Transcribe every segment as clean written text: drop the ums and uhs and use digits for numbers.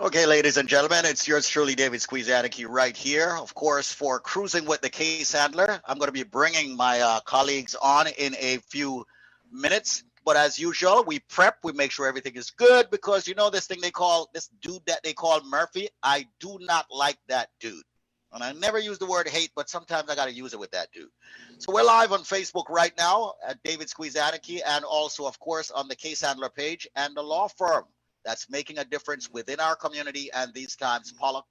Okay, ladies and gentlemen, it's yours truly, David Squeeze Annakie, right here. Of course, for Cruising with the Case Handler, I'm going to be bringing my colleagues on in a few minutes. But as usual, we prep, we make sure everything is good because you know this thing they call, this dude that they call Murphy, I do not like that dude. And I never use the word hate, but sometimes I got to use it with that dude. So we're live on Facebook right now at David Squeeze Anarchy and also, of course, on the Case Handler page and the law firm that's making a difference within our community and these times. Pollack,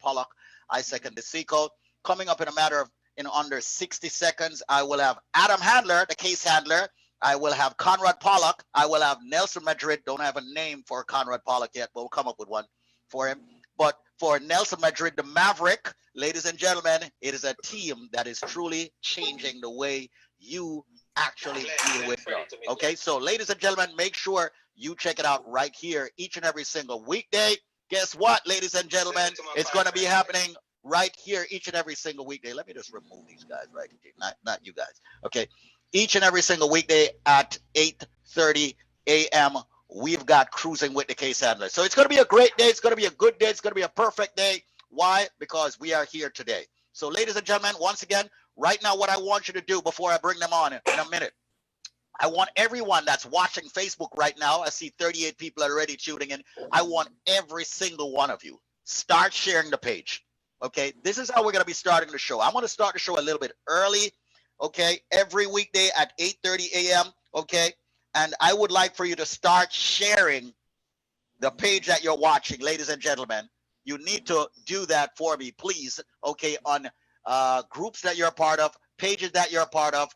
I second the sequel. Coming up in a matter of in under 60 seconds, I will have Adam Handler, the case handler. I will have Conrad Pollack. I will have Nelson Madrid. Don't have a name for Conrad Pollack yet, but we'll come up with one for him. But for Nelson Madrid, the Maverick, ladies and gentlemen, it is a team that is truly changing the way you actually deal with it. Okay, so ladies and gentlemen, make sure you check it out right here each and every single weekday. Guess what, ladies and gentlemen? It's going to be happening right here each and every single weekday. Let me just remove these guys right here, not you guys. Okay, each and every single weekday at 8:30 a.m. We've got Cruising with the Case Handler. So it's going to be a great day. It's going to be a good day. It's going to be a perfect day. Why? Because we are here today. So ladies and gentlemen, once again, right now, what I want you to do before I bring them on in a minute, I want everyone that's watching Facebook right now, I see 38 people are already tuning in. I want every single one of you, start sharing the page. Okay, this is how we're going to be starting the show. I'm going to start the show a little bit early, okay, every weekday at 8:30 a.m., okay? And I would like for you to start sharing the page that you're watching, ladies and gentlemen. You need to do that for me, please, okay, on groups that you're a part of, pages that you're a part of,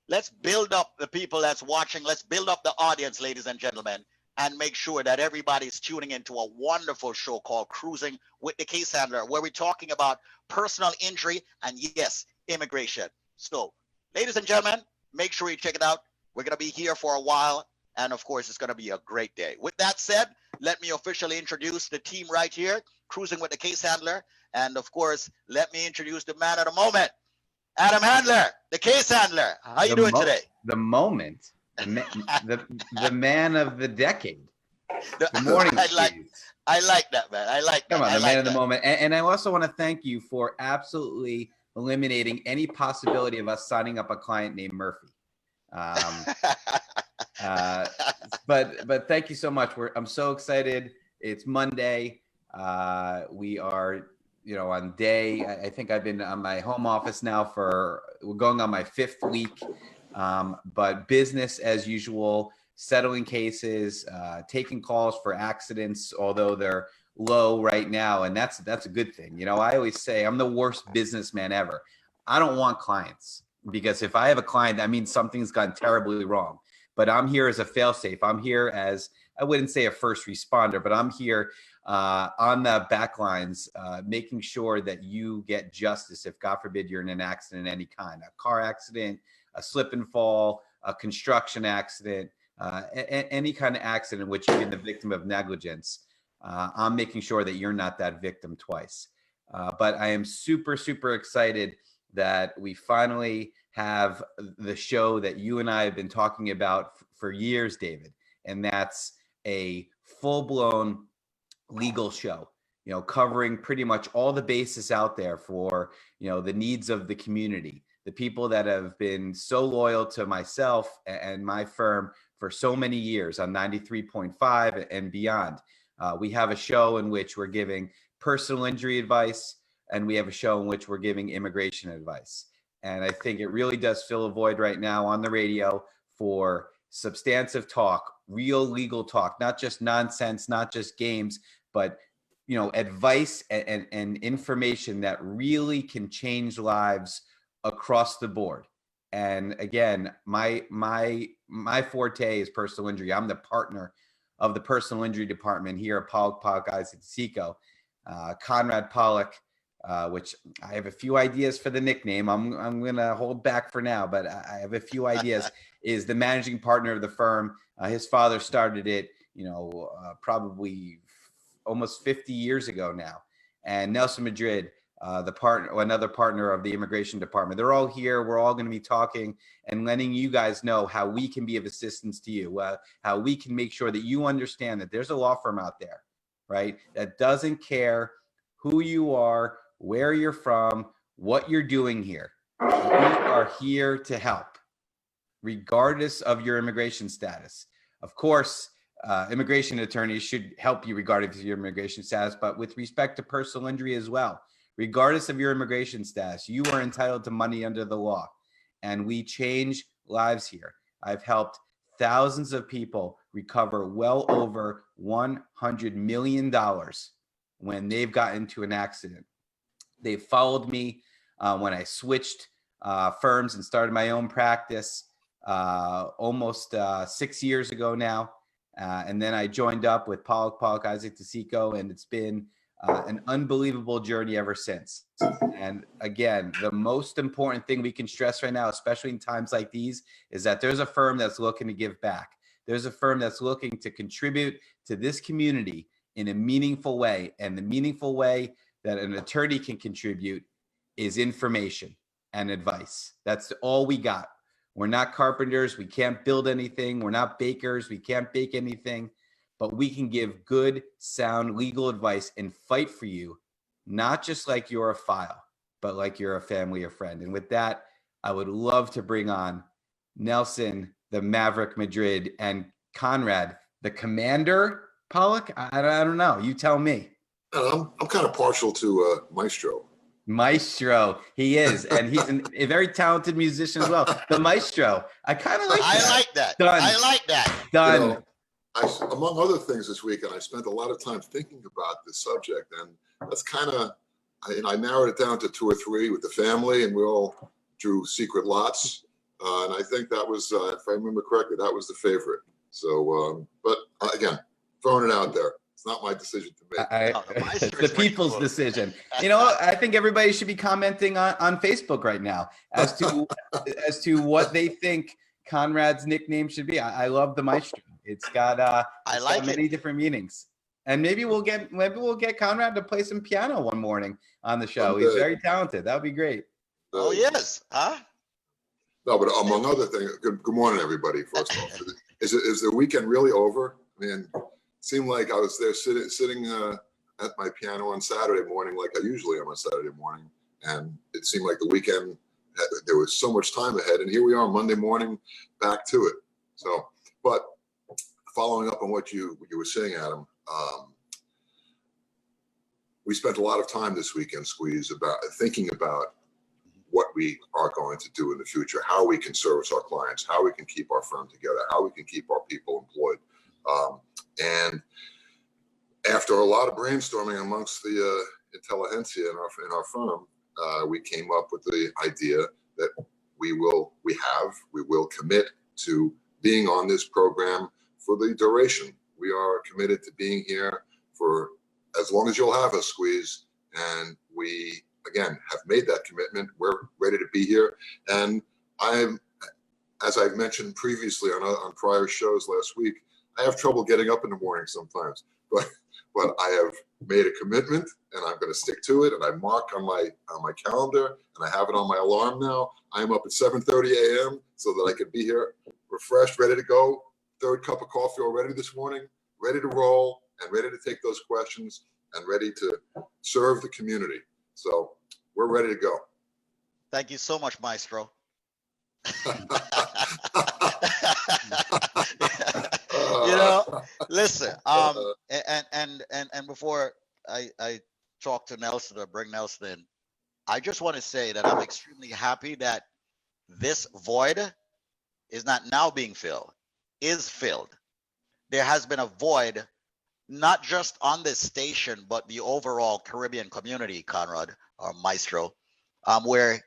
let's build up the people that's watching. Let's build up the audience, ladies and gentlemen, and make sure that everybody's tuning into a wonderful show called Cruising with the Case Handler, where we're talking about personal injury and, yes, immigration. So, ladies and gentlemen, make sure you check it out. We're going to be here for a while, and, of course, it's going to be a great day. With that said, let me officially introduce the team right here, Cruising with the Case Handler, and, of course, let me introduce the man of the moment, Adam Handler, the case handler. How you doing today? The moment, the man of the decade. Good morning, I like that, man. I like that. Come on, the man of the moment. And I also want to thank you for absolutely eliminating any possibility of us signing up a client named Murphy. But thank you so much. I'm so excited. It's Monday. We are on day, I think I've been on my home office now we're going on my 5th week, but business as usual, settling cases, taking calls for accidents, although they're low right now. And that's a good thing. I always say I'm the worst businessman ever. I don't want clients because if I have a client, that means something's gone terribly wrong. But I'm here as a fail-safe. I'm here as, I wouldn't say a first responder, but I'm here on the back lines, making sure that you get justice if, God forbid, you're in an accident of any kind, a car accident, a slip and fall, a construction accident, any kind of accident in which you've been the victim of negligence. I'm making sure that you're not that victim twice. But I am super, super excited that we finally have the show that you and I have been talking about for years, David, and that's a full-blown legal show, covering pretty much all the bases out there for, the needs of the community, the people that have been so loyal to myself and my firm for so many years on 93.5 and beyond. We have a show in which we're giving personal injury advice, and we have a show in which we're giving immigration advice. And I think it really does fill a void right now on the radio for substantive talk, real legal talk, not just nonsense, not just games, but advice and information that really can change lives across the board. And again, my forte is personal injury. I'm the partner of the personal injury department here at Pollack, Seco. Conrad Pollack, which I have a few ideas for the nickname. I'm gonna hold back for now, but I have a few ideas. Is the managing partner of the firm. His father started it, probably almost 50 years ago now. And Nelson Madrid, another partner of the immigration department. They're all here. We're all going to be talking and letting you guys know how we can be of assistance to you, how we can make sure that you understand that there's a law firm out there, right, that doesn't care who you are, where you're from, what you're doing here. We are here to help, regardless of your immigration status. Of course, immigration attorneys should help you regardless of your immigration status, but with respect to personal injury as well. Regardless of your immigration status, you are entitled to money under the law, and we change lives here. I've helped thousands of people recover well over $100 million when they've gotten into an accident. They've followed me when I switched firms and started my own practice almost 6 years ago now. And then I joined up with Pollack, Isaac DeSico, and it's been an unbelievable journey ever since. And again, the most important thing we can stress right now, especially in times like these, is that there's a firm that's looking to give back. There's a firm that's looking to contribute to this community in a meaningful way. And the meaningful way that an attorney can contribute is information and advice. That's all we got. We're not carpenters. We can't build anything. We're not bakers. We can't bake anything. But we can give good, sound legal advice and fight for you, not just like you're a file, but like you're a family or friend. And with that, I would love to bring on Nelson, the Maverick Madrid, and Conrad, the Commander. Pollack? I don't know. You tell me. I'm kind of partial to Maestro. Maestro, he is, and he's a very talented musician as well. The Maestro, I kind of like. I like that. Done. I like that. Done. You know, among other things this weekend, I spent a lot of time thinking about this subject, and that's kind of, I narrowed it down to 2 or 3 with the family, and we all drew secret lots. And I think that was, if I remember correctly, that was the favorite. So, but again, throwing it out there. It's not my decision to make. It's the people's decision. You know, I think everybody should be commenting on Facebook right now as to what they think Conrad's nickname should be. I love the Maestro. It's got many different meanings. And maybe we'll get Conrad to play some piano one morning on the show. He's very talented. That would be great. Oh yes, huh? No, but among other things, good morning, everybody. First of all, is the weekend really over? I mean, it seemed like I was there sitting at my piano on Saturday morning, like I usually am on Saturday morning, and it seemed like the weekend there was so much time ahead, and here we are Monday morning, back to it. So, but following up on what you were saying, Adam, we spent a lot of time this weekend, Squeeze, about thinking about what we are going to do in the future, how we can service our clients, how we can keep our firm together, how we can keep our people employed. And after a lot of brainstorming amongst the intelligentsia in our firm, we came up with the idea that we will commit to being on this program for the duration. We are committed to being here for as long as you'll have us, Squeeze. And we, again, have made that commitment. We're ready to be here. And as I've mentioned previously on prior shows last week, I have trouble getting up in the morning sometimes, but I have made a commitment and I'm going to stick to it. And I mark on my calendar, and I have it on my alarm now. I'm up at 7:30 a.m. so that I can be here refreshed, ready to go. 3rd cup of coffee already this morning, ready to roll and ready to take those questions and ready to serve the community. So we're ready to go. Thank you so much, Maestro. You know, listen, and before I talk to Nelson or bring Nelson in, I just want to say that I'm extremely happy that this void is not now being filled, is filled. There has been a void, not just on this station, but the overall Caribbean community, Conrad or Maestro, where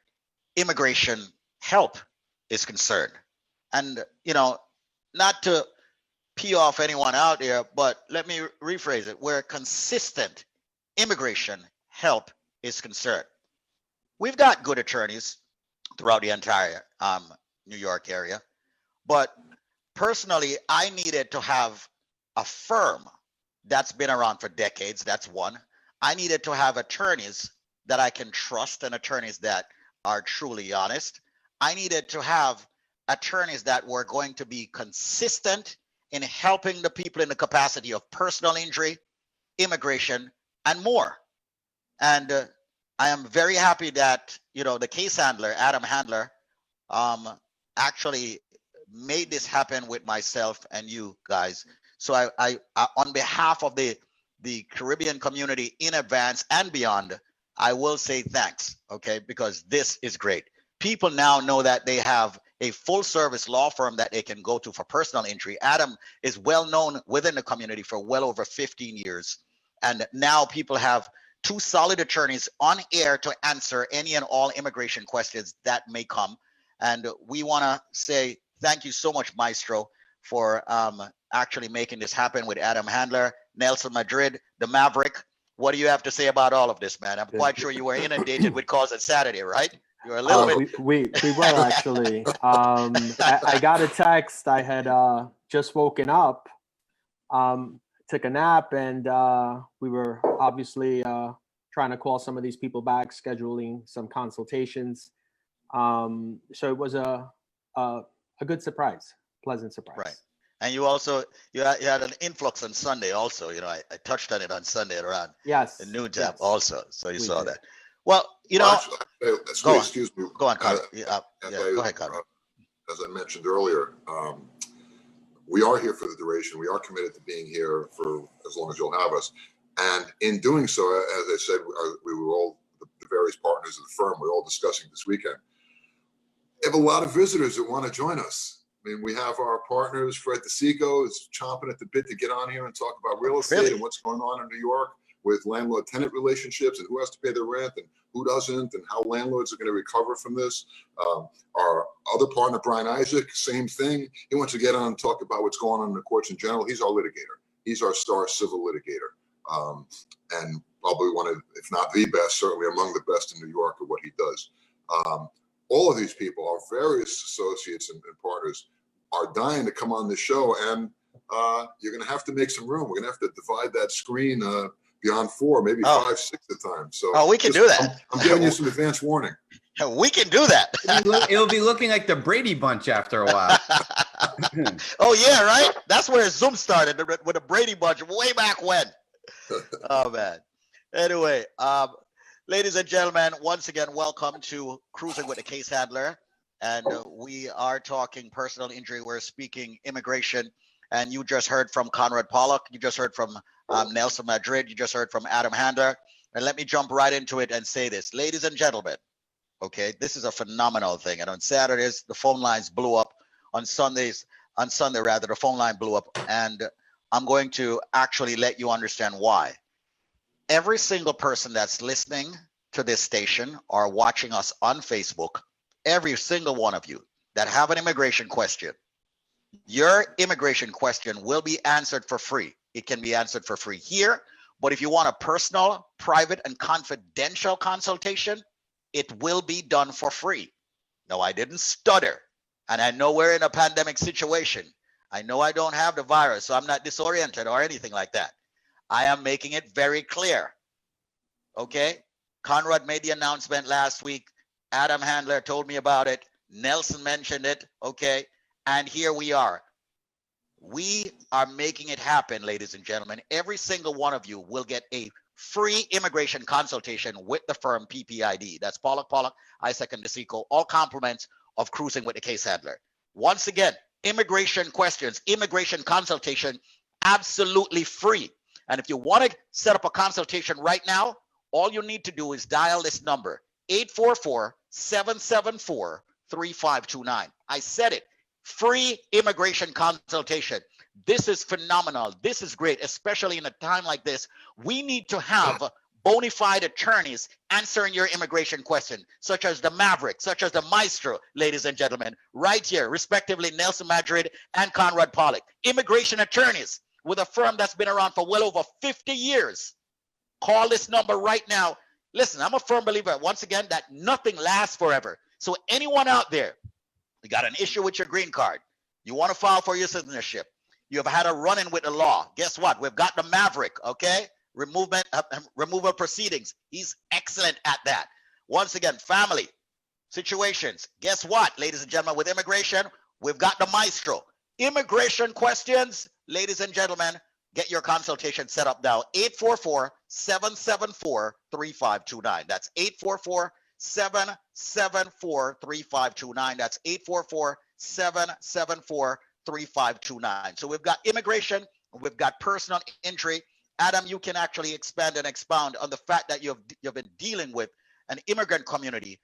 immigration help is concerned. And, you know, not to pee off anyone out there, but let me rephrase it, where consistent immigration help is concerned. We've got good attorneys throughout the entire New York area, but personally, I needed to have a firm that's been around for decades. That's one. I needed to have attorneys that I can trust and attorneys that are truly honest. I needed to have attorneys that were going to be consistent in helping the people in the capacity of personal injury, immigration, and more. And I am very happy that, the case handler, Adam Handler, actually made this happen with myself and you guys. So I on behalf of the Caribbean community in advance and beyond, I will say thanks, okay? Because this is great. People now know that they have a full service law firm that they can go to for personal injury. Adam is well known within the community for well over 15 years. And now people have two solid attorneys on air to answer any and all immigration questions that may come. And we want to say thank you so much, Maestro, for actually making this happen with Adam Handler, Nelson Madrid, the Maverick. What do you have to say about all of this, man? I'm quite sure you were inundated with calls on Saturday, right? You were a little bit. We were actually. I got a text. I had just woken up, took a nap, and we were obviously trying to call some of these people back, scheduling some consultations. So it was a good surprise, pleasant surprise. Right. And you also you had an influx on Sunday also. I touched on it on Sunday around the noon time also. So you saw that. Well, excuse me. Go on, Conrad. Go ahead, Conrad. As I mentioned earlier, we are here for the duration. We are committed to being here for as long as you'll have us. And in doing so, as I said, we were all the various partners of the firm. We're all discussing this weekend. We have a lot of visitors that want to join us. I mean, we have our partners, Fred DeSico is chomping at the bit to get on here and talk about real estate and what's going on in New York with landlord-tenant relationships and who has to pay their rent and who doesn't and how landlords are going to recover from this. Our other partner, Brian Isaac, same thing. He wants to get on and talk about what's going on in the courts in general. He's our litigator. He's our star civil litigator. And probably one of, if not the best, certainly among the best in New York at what he does. All of these people, our various associates and partners, are dying to come on the show, and you're going to have to make some room. We're going to have to divide that screen beyond 4, maybe 5, 6 at a time. So we can do that. I'm giving you some advance warning. We can do that. It'll be looking like the Brady Bunch after a while. Oh yeah, right. That's where Zoom started with the Brady Bunch way back when. Oh man. Anyway, ladies and gentlemen, once again, welcome to Cruising with the Case Handler. And we are talking personal injury. We're speaking immigration. And you just heard from Conrad Pollack. You just heard from Nelson Madrid. You just heard from Adam Handler. And let me jump right into it and say this. Ladies and gentlemen, okay, this is a phenomenal thing. And on Saturdays, the phone lines blew up. On Sunday, the phone line blew up. And I'm going to actually let you understand why. Every single person that's listening to this station or watching us on Facebook, every single one of you that have an immigration question, your immigration question will be answered for free. It can be answered for free here, but if you want a personal, private, and confidential consultation, it will be done for free. No, I didn't stutter. And I know we're in a pandemic situation. I know I don't have the virus, so I'm not disoriented or anything like that. I am making it very clear. Okay? Conrad made the announcement last week. Adam Handler told me about it. Nelson mentioned it. Okay? And here we are. We are making it happen, ladies and gentlemen. Every single one of you will get a free immigration consultation with the firm PPID. That's Pollack, Isaac, and DeSico. All compliments of Cruising with the Case Handler. Once again, immigration questions, immigration consultation, absolutely free. And if you want to set up a consultation right now, all you need to do is dial this number, 844-774-3529. I said it. Free immigration consultation. This is phenomenal. This is great, especially in a time like this. We need to have bona fide attorneys answering your immigration question, such as the Maverick, such as the Maestro, ladies and gentlemen, right here, respectively, Nelson Madrid and Conrad Pollack. Immigration attorneys with a firm that's been around for well over 50 years. Call this number right now. Listen, I'm a firm believer, once again, that nothing lasts forever. So anyone out there, you got an issue with your green card, you want to file for your citizenship, you have had a run-in with the law, guess what? We've got the Maverick, okay? removal proceedings. He's excellent at that. Once again, family situations. Guess what, ladies and gentlemen, with immigration, we've got the maestro. Immigration questions, ladies and gentlemen, get your consultation set up now. 844-774-3529. That's 844-774-3529. That's 844-774-3529. So we've got immigration, we've got personal injury. Adam, you can actually expand and expound on the fact that you've been dealing with an immigrant community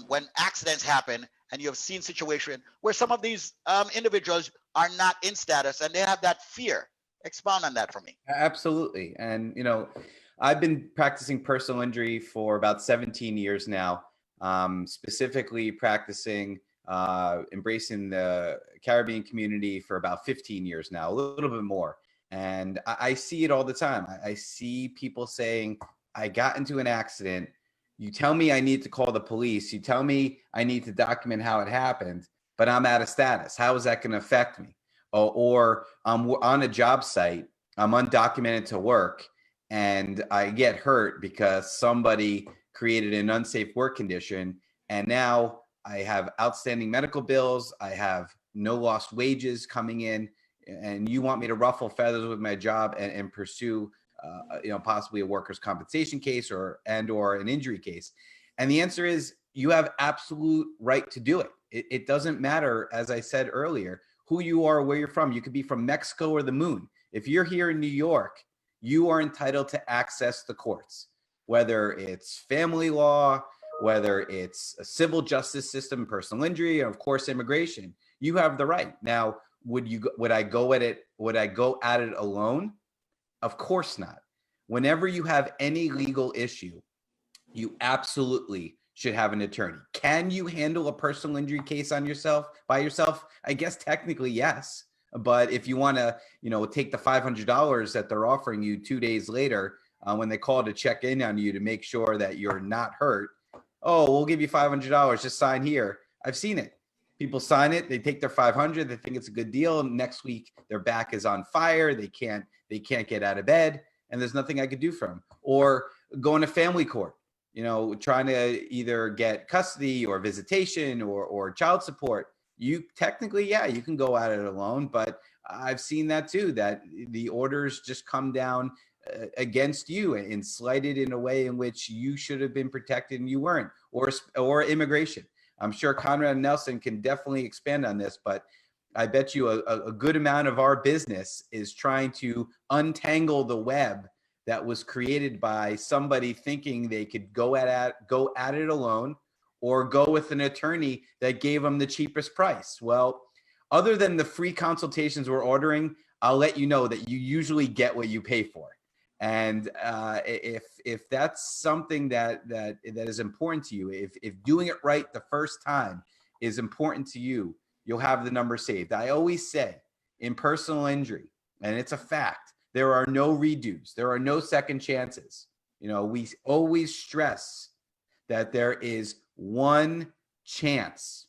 when accidents happen, and you have seen situations where some of these individuals are not in status and they have that fear. Expound on that for me. Absolutely. And, you know, I've been practicing personal injury for about 17 years now, specifically practicing embracing the Caribbean community for about 15 years now, a little bit more. And I see it all the time. I see people saying, I got into an accident. You tell me I need to call the police. You tell me I need to document how it happened, but I'm out of status. How is that going to affect me? Or I'm on a job site, I'm undocumented to work, and I get hurt because somebody created an unsafe work condition. And now I have outstanding medical bills. I have no lost wages coming in. And you want me to ruffle feathers with my job and pursue, you know, possibly a workers' compensation case or an injury case. And the answer is you have absolute right to do it. It doesn't matter, as I said earlier, who you are, where you're from. You could be from Mexico or the moon. If you're here in New York, you are entitled to access the courts, whether it's family law, whether it's a civil justice system, personal injury, and of course, immigration. You have the right. Now, would I go at it alone? Of course not. Whenever you have any legal issue, you absolutely should have an attorney. Can you handle a personal injury case by yourself? I guess technically yes. But if you want to, you know, take the $500 that they're offering you 2 days later when they call to check in on you to make sure that you're not hurt, oh, we'll give you $500. Just sign here. I've seen it. People sign it. They take their $500. They think it's a good deal. Next week, their back is on fire. They can't get out of bed, and there's nothing I could do for them. Or going to family court, you know, trying to either get custody or visitation or child support. You technically, yeah, you can go at it alone, but I've seen that too, that the orders just come down against you and slighted in a way in which you should have been protected and you weren't, or immigration. I'm sure Conrad and Nelson can definitely expand on this, but I bet you a good amount of our business is trying to untangle the web that was created by somebody thinking they could go at it alone or go with an attorney that gave them the cheapest price. Well, other than the free consultations we're ordering, I'll let you know that you usually get what you pay for. And if that's something that is important to you, if doing it right the first time is important to you, you'll have the number saved. I always say in personal injury, and it's a fact, there are no redos. There are no second chances. You know, we always stress that there is one chance.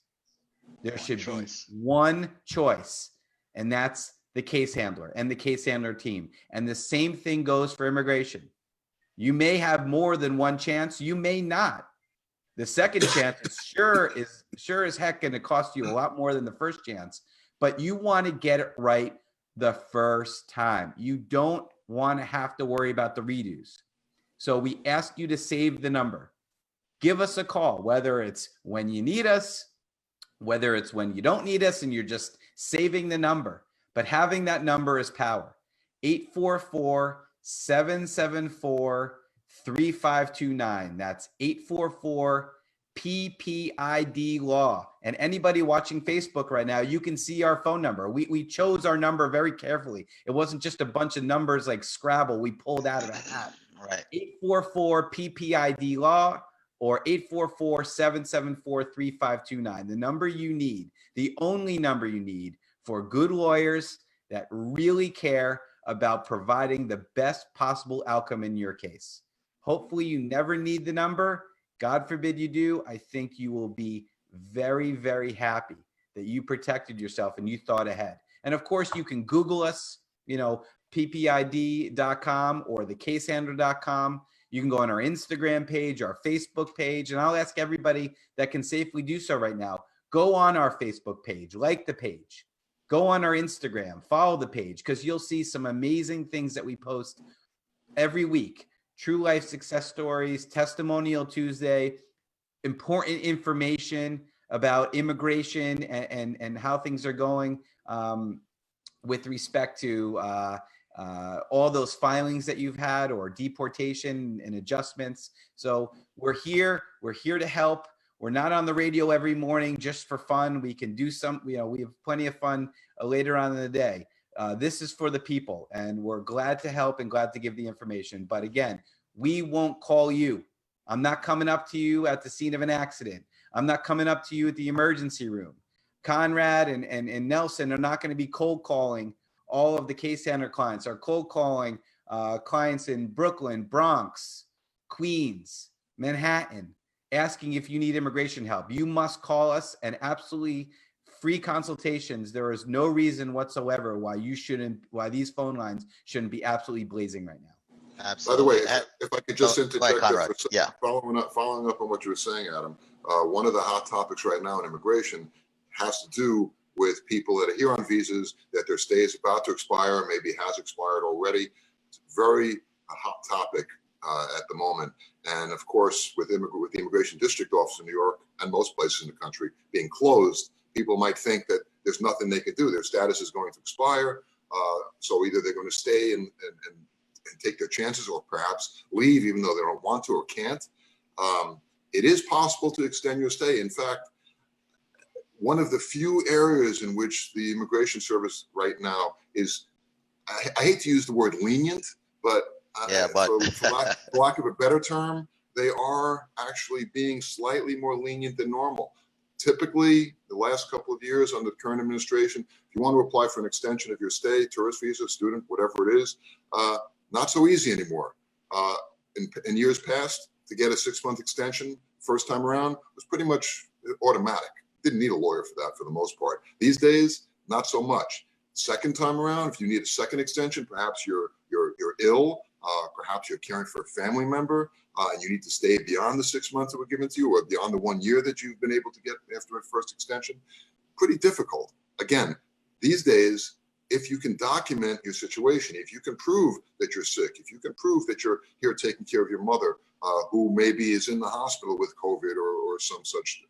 There should be one choice, and that's the case handler and the case handler team. And the same thing goes for immigration. You may have more than one chance. You may not. The second chance is sure as heck going to cost you a lot more than the first chance, but you want to get it right the first time. You don't want to have to worry about the redos. So we ask you to save the number. Give us a call, whether it's when you need us, whether it's when you don't need us and you're just saving the number. But having that number is power. 844-774-3529. That's 844-PPID-LAW. And anybody watching Facebook right now, you can see our phone number. We chose our number very carefully. It wasn't just a bunch of numbers like Scrabble we pulled out of a hat. Right. 844-PPID-LAW or 844-774-3529. The number you need, the only number you need for good lawyers that really care about providing the best possible outcome in your case. Hopefully you never need the number. God forbid you do. I think you will be very, very happy that you protected yourself and you thought ahead. And of course you can Google us, you know, ppid.com or thecasehandler.com. You can go on our Instagram page, our Facebook page, and I'll ask everybody that can safely do so right now. Go on our Facebook page, like the page. Go on our Instagram, follow the page, because you'll see some amazing things that we post every week. True life success stories, Testimonial Tuesday, important information about immigration and how things are going with respect to all those filings that you've had or deportation and adjustments. So we're here to help. We're not on the radio every morning just for fun. We can do some, we have plenty of fun later on in the day. This is for the people, and we're glad to help and glad to give the information. But again, we won't call you. I'm not coming up to you at the scene of an accident. I'm not coming up to you at the emergency room. Conrad and Nelson are not going to be cold calling all of the case handler clients. Are cold calling clients in Brooklyn, Bronx, Queens, Manhattan, asking if you need immigration help. You must call us, and absolutely free consultations. There is no reason whatsoever why these phone lines shouldn't be absolutely blazing right now. Absolutely. By the way, if I could just interject, Conrad. following up on what you were saying, Adam, one of the hot topics right now in immigration has to do with people that are here on visas, that their stay is about to expire, maybe has expired already. It's very a hot topic at the moment. And of course, with the Immigration District Office in New York and most places in the country being closed, people might think that there's nothing they can do. Their status is going to expire. So either they're going to stay and take their chances, or perhaps leave even though they don't want to or can't. It is possible to extend your stay. In fact, one of the few areas in which the Immigration Service right now is, I hate to use the word lenient, but for lack of a better term, they are actually being slightly more lenient than normal. Typically, the last couple of years under the current administration, if you want to apply for an extension of your stay, tourist visa, student, whatever it is, not so easy anymore. In years past, to get a 6-month extension first time around was pretty much automatic. Didn't need a lawyer for that for the most part. These days, not so much. Second time around, if you need a second extension, perhaps you're ill, perhaps you're caring for a family member, and you need to stay beyond the 6 months that were given to you, or beyond the 1 year that you've been able to get after a first extension. Pretty difficult. Again, these days, if you can document your situation, if you can prove that you're sick, if you can prove that you're here taking care of your mother, who maybe is in the hospital with COVID or some such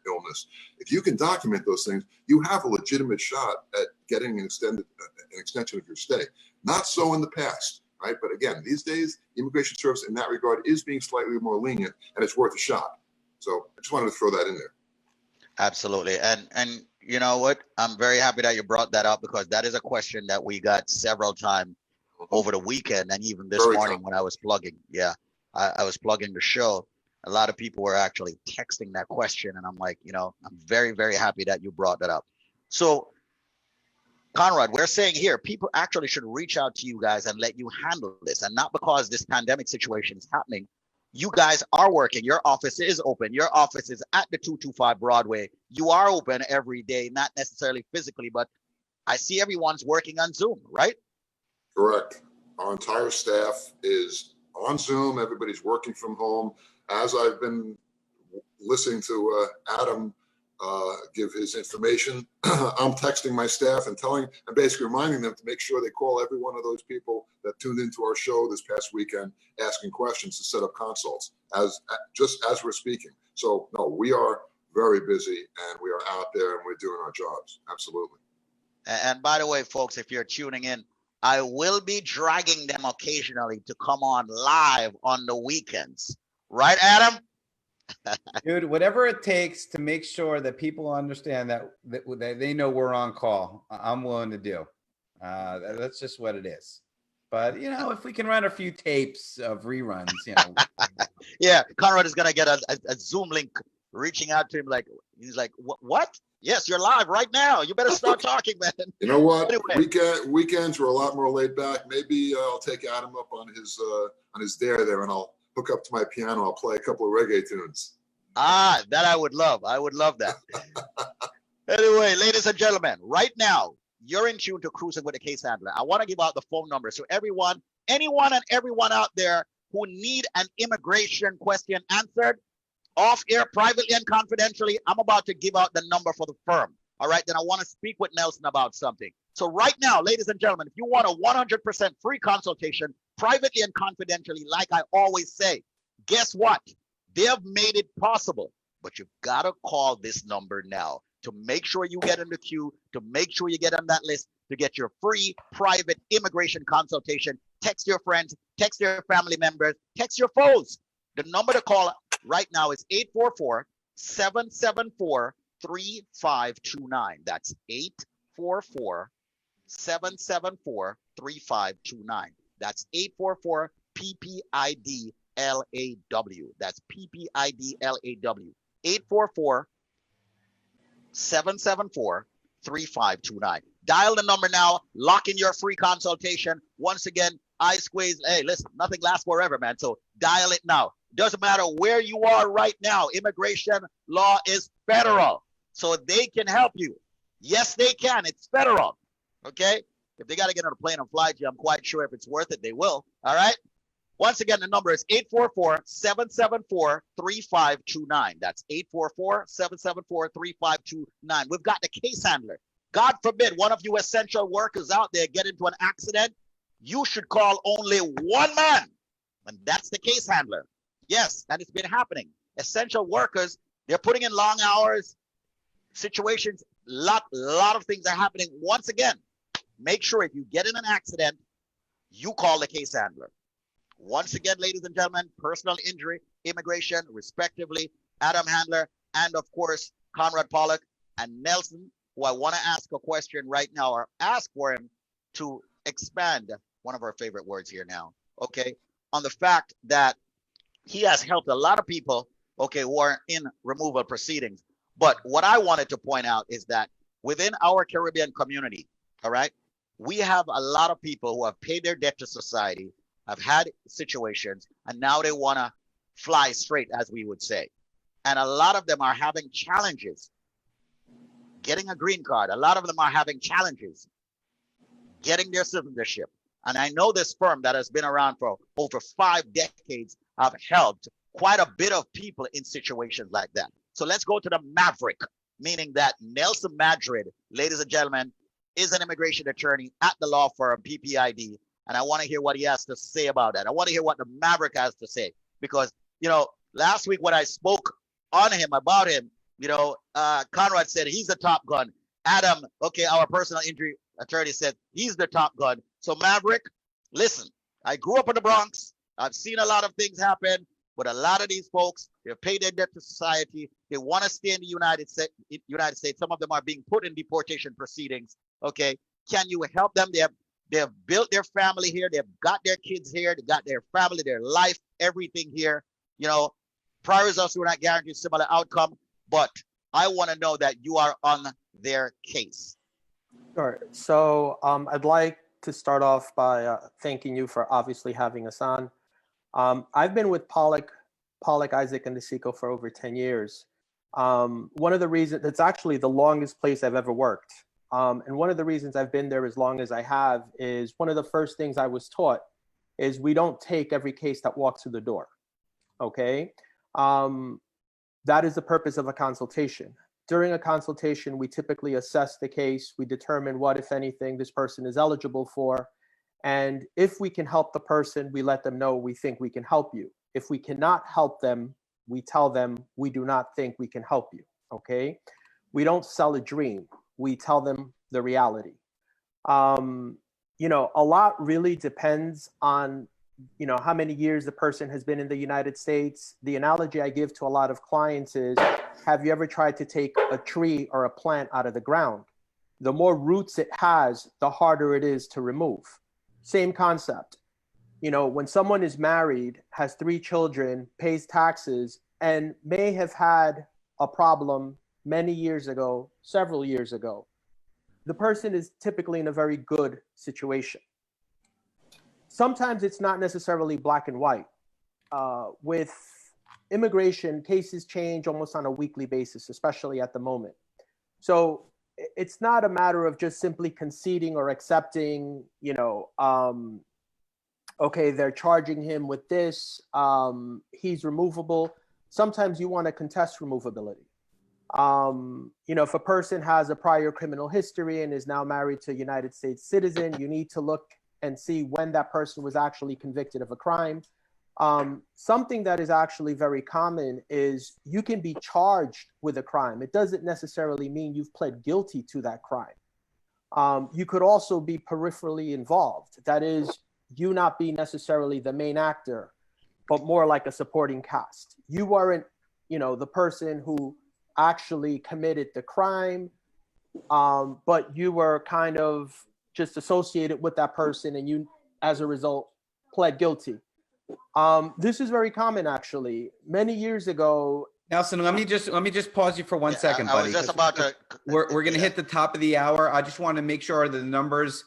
illness, if you can document those things, you have a legitimate shot at getting an extension of your stay. Not so in the past, right? But again, these days, the Immigration Service in that regard is being slightly more lenient, and it's worth a shot. So I just wanted to throw that in there. Absolutely. And you know what? I'm very happy that you brought that up, because that is a question that we got several times over the weekend, and even this morning when I was plugging. Yeah, I was plugging the show. A lot of people were actually texting that question, and I'm like, I'm very, very happy that you brought that up. So, Conrad, we're saying here, people actually should reach out to you guys and let you handle this, and not because this pandemic situation is happening. You guys are working. Your office is open. Your office is at the 225 Broadway. You are open every day, not necessarily physically, but I see everyone's working on Zoom, right? Correct. Our entire staff is on Zoom. Everybody's working from home. As I've been listening to Adam give his information, I'm texting my staff and basically reminding them to make sure they call every one of those people that tuned into our show this past weekend asking questions to set up consults just as we're speaking. So no, we are very busy, and we are out there, and we're doing our jobs. Absolutely. And by the way, folks, if you're tuning in, I will be dragging them occasionally to come on live on the weekends. Right, Adam? Dude, whatever it takes to make sure that people understand that they know we're on call, I'm willing to do. That's just what it is. But, if we can run a few tapes of reruns, Yeah, Conrad is going to get a Zoom link reaching out to him. He's like, what? Yes, you're live right now. You better start talking, man. You know what? Anyway. Weekends were a lot more laid back. Maybe I'll take Adam up on his dare there, and I'll hook up to my piano. I'll play a couple of reggae tunes. That I would love. I would love that. Anyway, ladies and gentlemen, right now, you're in tune to Cruising with the Case Handler. I want to give out the phone number. So anyone and everyone out there who need an immigration question answered, off air, privately and confidentially, I'm about to give out the number for the firm. All right, then I want to speak with Nelson about something. So right now, ladies and gentlemen, if you want a 100% free consultation, privately and confidentially, like I always say, guess what? They have made it possible, but you've got to call this number now to make sure you get in the queue, to make sure you get on that list, to get your free private immigration consultation. Text your friends, text your family members, text your foes. The number to call right now is 844-774-3529. That's 844-774-3529. That's 844 PPIDLAW. That's PPIDLAW. 844-774-3529. Dial the number now. Lock in your free consultation. Once again, I squeeze. Hey, listen, nothing lasts forever, man. So dial it now. Doesn't matter where you are right now. Immigration law is federal, so they can help you. Yes, they can. It's federal. Okay? If they got to get on a plane and fly to you, I'm quite sure if it's worth it, they will. All right? Once again, the number is 844-774-3529. That's 844-774-3529. We've got the case handler. God forbid one of you essential workers out there get into an accident. You should call only one man, and that's the case handler. Yes, and it's been happening. Essential workers, they're putting in long hours, situations, lot of things are happening. Once again, make sure if you get in an accident, you call the case handler. Once again, ladies and gentlemen, personal injury, immigration, respectively, Adam Handler, and of course, Conrad Pollack and Nelson, who I want to ask a question right now, or ask for him to expand one of our favorite words here now, okay, on the fact that he has helped a lot of people, okay, who are in removal proceedings. But what I wanted to point out is that within our Caribbean community, all right, we have a lot of people who have paid their debt to society, have had situations, and now they want to fly straight, as we would say. And a lot of them are having challenges getting a green card. A lot of them are having challenges getting their citizenship. And I know this firm that has been around for over 5 decades have helped quite a bit of people in situations like that. So let's go to the Maverick, meaning that Nelson Madrid, ladies and gentlemen, is an immigration attorney at the law firm PPID. And I want to hear what he has to say about that. I want to hear what the Maverick has to say, because, you know, last week when I spoke on him, about him, you know, Conrad said he's the top gun. Adam, okay, our personal injury attorney, said he's the top gun. So Maverick, listen, I grew up in the Bronx. I've seen a lot of things happen, but a lot of these folks, they've paid their debt to society. They want to stay in the United States. Some of them are being put in deportation proceedings. Okay, can you help them? They have built their family here. They've got their kids here. They got their family, their life, everything here. You know, prior results were not guaranteed similar outcome, but I want to know that you are on their case. Sure. So I'd like to start off by thanking you for obviously having us on. I've been with Pollack, Isaac, and DeSico for over 10 years. One of the reasons, it's actually the longest place I've ever worked. And one of the reasons I've been there as long as I have is one of the first things I was taught is we don't take every case that walks through the door. Okay. That is the purpose of a consultation. During a consultation, we typically assess the case. We determine what, if anything, this person is eligible for. And if we can help the person, we let them know we think we can help you. If we cannot help them, we tell them we do not think we can help you. Okay. We don't sell a dream. We tell them the reality. You know, a lot really depends on, you know, how many years the person has been in the United States. The analogy I give to a lot of clients is, have you ever tried to take a tree or a plant out of the ground? The more roots it has, the harder it is to remove. Same concept. You know, when someone is married, has 3 children, pays taxes, and may have had a problem many years ago, several years ago, the person is typically in a very good situation. Sometimes it's not necessarily black and white. With immigration, cases change almost on a weekly basis, especially at the moment. So it's not a matter of just simply conceding or accepting, okay, they're charging him with this, he's removable. Sometimes you want to contest removability. If a person has a prior criminal history and is now married to a United States citizen, you need to look and see when that person was actually convicted of a crime. Something that is actually very common is you can be charged with a crime. It doesn't necessarily mean you've pled guilty to that crime. You could also be peripherally involved. That is, you not be necessarily the main actor, but more like a supporting cast. You weren't, the person who actually committed the crime, but you were kind of just associated with that person, and you, as a result, pled guilty. This is very common, actually. Many years ago. Nelson, let me just pause you for 1 second, buddy. I was just about to. We're gonna hit the top of the hour. I just want to make sure the numbers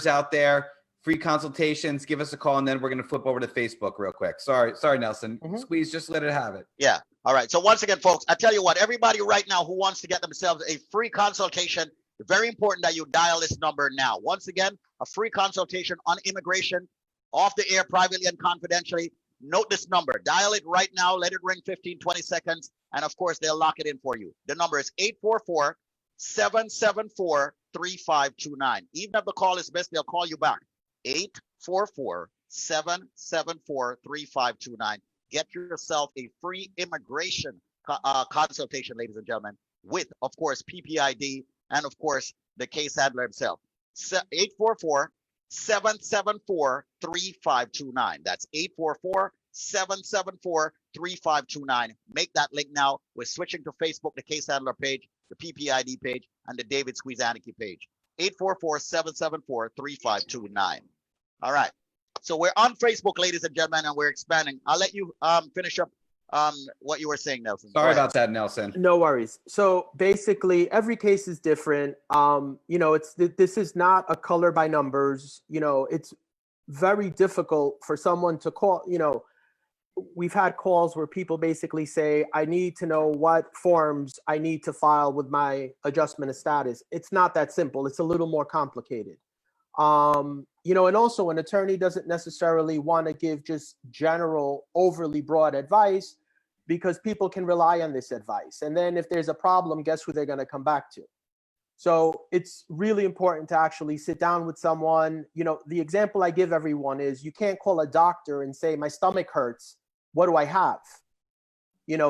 out there. Free consultations. Give us a call, and then we're gonna flip over to Facebook real quick. Sorry, Nelson. Mm-hmm. Squeeze, just let it have it. Yeah. All right. So once again, folks, I tell you what. Everybody right now who wants to get themselves a free consultation, very important that you dial this number now. Once again, a free consultation on immigration, off the air, privately and confidentially. Note this number. Dial it right now. Let it ring 15, 20 seconds. And of course, they'll lock it in for you. The number is 844-774-3529. Even if the call is missed, they'll call you back. 844-774-3529. Get yourself a free immigration consultation, ladies and gentlemen, with, of course, PPID and, of course, the case handler himself. 844-774-3529. That's 844-774-3529. Make that link now. We're switching to Facebook, the case handler page, the PPID page, and the David Squeeze Annakie page. 844-774-3529. All right. So we're on Facebook, ladies and gentlemen, and we're expanding. I'll let you finish up what you were saying, Nelson. Sorry about that, Nelson. No worries. So basically, every case is different. This is not a color by numbers. It's very difficult for someone to call. We've had calls where people basically say, I need to know what forms I need to file with my adjustment of status. It's not that simple. It's a little more complicated. And also an attorney doesn't necessarily want to give just general, overly broad advice, because people can rely on this advice. And then if there's a problem, guess who they're going to come back to? So it's really important to actually sit down with someone. The example I give everyone is you can't call a doctor and say, my stomach hurts. What do I have?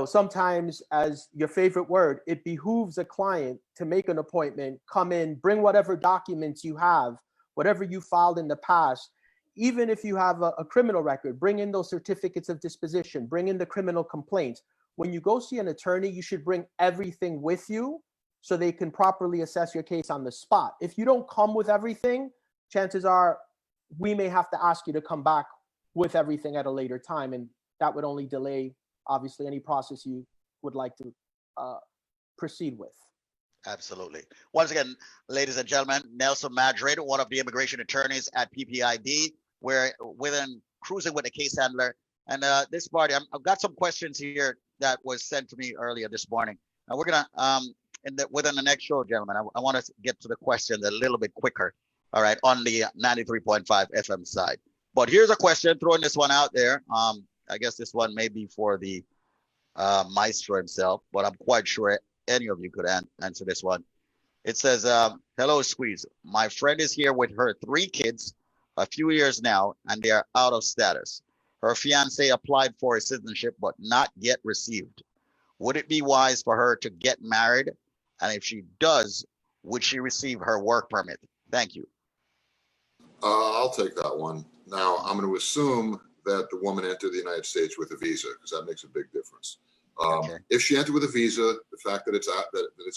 Sometimes, as your favorite word, it behooves a client to make an appointment, come in, bring whatever documents you have, whatever you filed in the past. Even if you have a criminal record, bring in those certificates of disposition, bring in the criminal complaints. When you go see an attorney, you should bring everything with you so they can properly assess your case on the spot. If you don't come with everything, chances are we may have to ask you to come back with everything at a later time. And that would only delay, obviously, any process you would like to proceed with. Absolutely. Once again, ladies and gentlemen, Nelson Madrid, one of the immigration attorneys at PPID. We're within Cruisin with the case handler. And this party, I've got some questions here that was sent to me earlier this morning. And we're going to, within the next show, gentlemen, I want to get to the questions a little bit quicker, all right, on the 93.5 FM side. But here's a question, throwing this one out there. I guess this one may be for the maestro himself, but I'm quite sure any of you could answer this one. It says, hello, Squeeze. My friend is here with her 3 kids, a few years now, and they are out of status. Her fiance applied for a citizenship, but not yet received. Would it be wise for her to get married? And if she does, would she receive her work permit? Thank you. I'll take that one. Now, I'm going to assume that the woman entered the United States with a visa, because that makes a big difference. Okay. If she entered with a visa, the fact that it's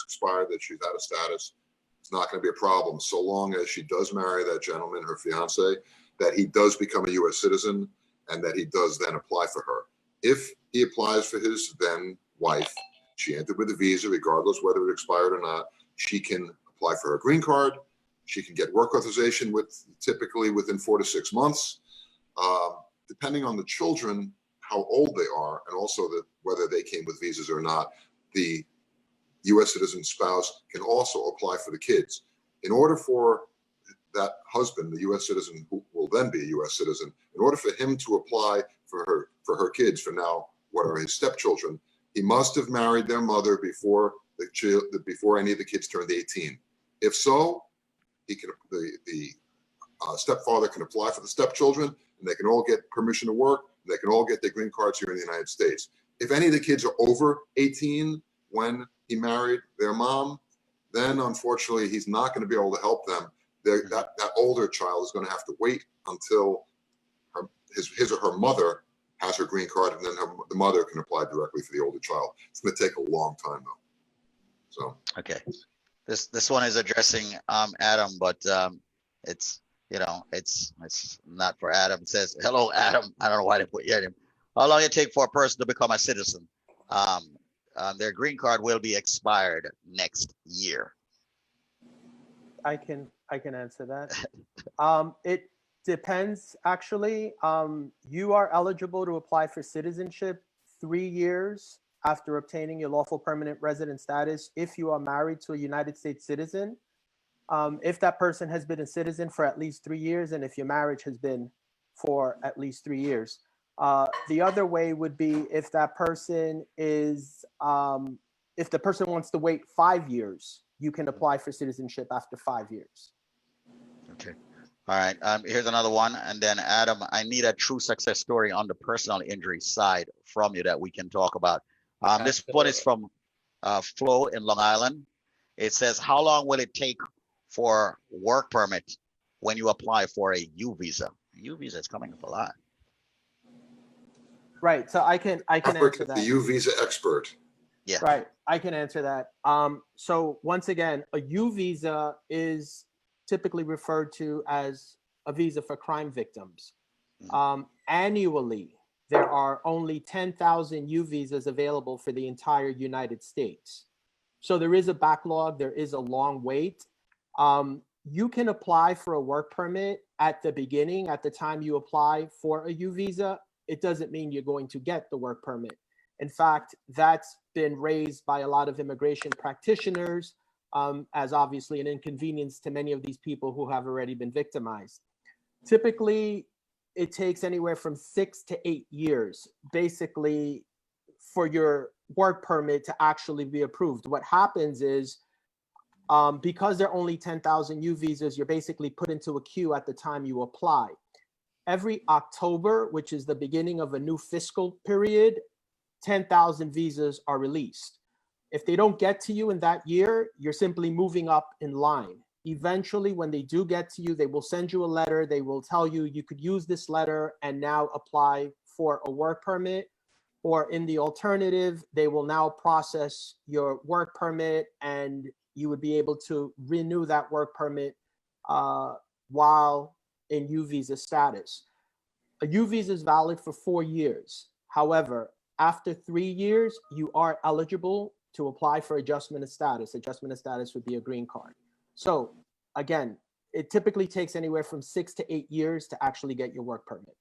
expired, that she's out of status, it's not going to be a problem, so long as she does marry that gentleman, her fiance, that he does become a U.S. citizen, and that he does then apply for her. If he applies for his then wife, she entered with a visa, regardless whether it expired or not, she can apply for her green card. She can get work authorization typically within 4 to 6 months. Depending on the children, how old they are, and also whether they came with visas or not, the U.S. citizen spouse can also apply for the kids. In order for that husband, the U.S. citizen who will then be a U.S. citizen, in order for him to apply for her kids, for now what are his stepchildren, he must have married their mother before before any of the kids turned 18. If so, he can the stepfather can apply for the stepchildren, and they can all get permission to work. And they can all get their green cards here in the United States. If any of the kids are over 18 when he married their mom, then unfortunately he's not going to be able to help them. That older child is going to have to wait until his or her mother has her green card, and then the mother can apply directly for the older child. It's going to take a long time though. So okay, this one is addressing Adam, but it's it's not for Adam. It says, hello Adam. I don't know why they put Adam. How long it take for a person to become a citizen? Their green card will be expired next year. I can answer that. It depends, actually. You are eligible to apply for citizenship 3 years after obtaining your lawful permanent resident status if you are married to a United States citizen. If that person has been a citizen for at least 3 years, and if your marriage has been for at least 3 years. The other way would be if that person is, if the person wants to wait 5 years, you can apply for citizenship after 5 years. Okay. All right. Here's another one. And then Adam, I need a true success story on the personal injury side from you that we can talk about. This one is from Flo in Long Island. It says, how long will it take for work permit when you apply for a U visa? U visa is coming up a lot. Right. So I can answer that. The U visa expert. Yeah. Right. I can answer that. So once again, a U visa is typically referred to as a visa for crime victims. Annually, there are only 10,000 U visas available for the entire United States. So there is a backlog. There is a long wait. You can apply for a work permit at the beginning, at the time you apply for a U visa. It doesn't mean you're going to get the work permit. In fact, that's been raised by a lot of immigration practitioners as obviously an inconvenience to many of these people who have already been victimized. Typically, it takes anywhere from 6 to 8 years, basically, for your work permit to actually be approved. What happens is, because there are only 10,000 U visas, you're basically put into a queue at the time you apply. Every October, which is the beginning of a new fiscal period, 10,000 visas are released. If they don't get to you in that year, you're simply moving up in line. Eventually, when they do get to you, they will send you a letter. They will tell you you could use this letter and now apply for a work permit. Or in the alternative, they will now process your work permit and you would be able to renew that work permit while in U visa status. A U visa is valid for 4 years. However, after 3 years, you are eligible to apply for adjustment of status. Adjustment of status would be a green card. So again, it typically takes anywhere from 6 to 8 years to actually get your work permit.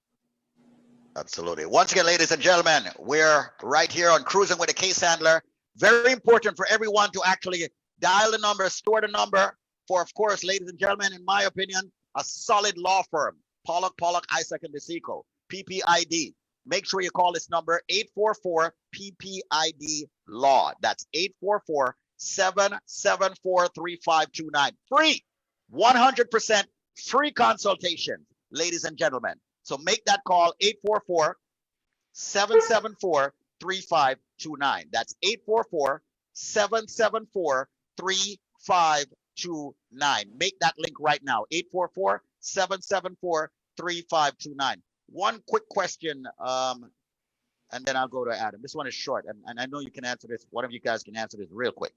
Absolutely. Once again, ladies and gentlemen, we're right here on Cruising with a Case Handler. Very important for everyone to actually dial the number, store the number for, of course, ladies and gentlemen, in my opinion, a solid law firm, Pollack, Isaac, and DeSico, PPID. Make sure you call this number, 844-PPID-LAW. That's 844-774-3529. Free, 100% free consultation, ladies and gentlemen. So make that call, 844-774-3529. That's 844-774-3529. Make that link right now, 844-774-3529. One quick question, and then I'll go to Adam. This one is short, and I know you can answer this. One of you guys can answer this real quick.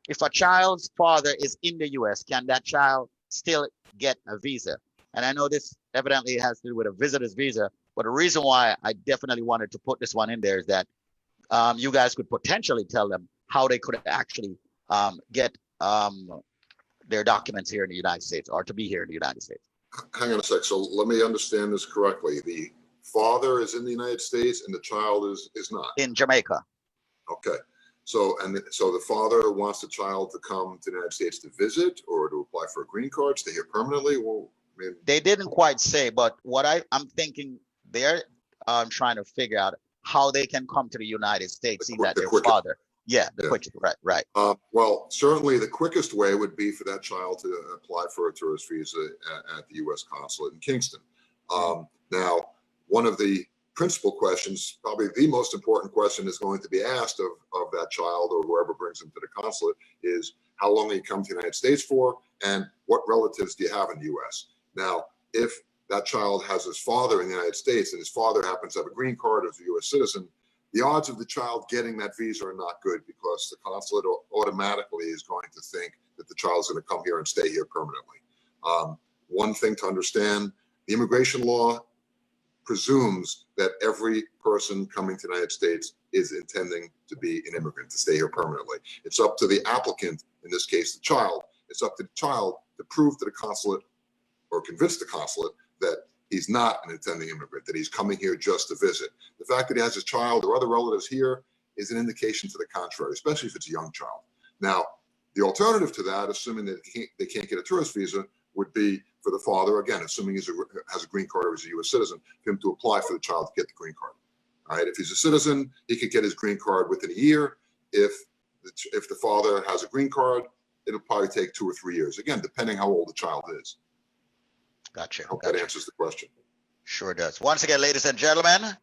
If a child's father is in the U.S., can that child still get a visa? And I know this evidently has to do with a visitor's visa, but the reason why I definitely wanted to put this one in there is that you guys could potentially tell them how they could actually get their documents here in the United States or to be here in the United States. Hang on a sec. So let me understand this correctly. The father is in the United States and the child is not. In Jamaica. Okay. So the father wants the child to come to the United States to visit or to apply for a green card, stay here permanently. Well, I mean, They didn't quite say, but what I'm thinking they're trying to figure out how they can come to the United States, seeing that their father. Yeah, the quickest. Right. Well, certainly the quickest way would be for that child to apply for a tourist visa at the U.S. consulate in Kingston. Now, one of the principal questions, probably the most important question, is going to be asked of that child or whoever brings them to the consulate is, how long will you come to the United States for, and what relatives do you have in the U.S.? Now, if that child has his father in the United States and his father happens to have a green card as a U.S. citizen, the odds of the child getting that visa are not good, because the consulate automatically is going to think that the child is going to come here and stay here permanently. One thing to understand, the immigration law presumes that every person coming to the United States is intending to be an immigrant, to stay here permanently. It's up to the applicant, in this case the child, it's up to the child to prove to the consulate or convince the consulate that he's not an intending immigrant, that he's coming here just to visit. The fact that he has his child or other relatives here is an indication to the contrary, especially if it's a young child. Now, the alternative to that, assuming that they can't get a tourist visa, would be for the father, again, assuming he has a green card or is a U.S. citizen, for him to apply for the child to get the green card. All right, if he's a citizen, he could get his green card within a year. If the father has a green card, it'll probably take 2 or 3 years, again, depending how old the child is. Gotcha. I hope that answers the question. Sure does. Once again, ladies and gentlemen,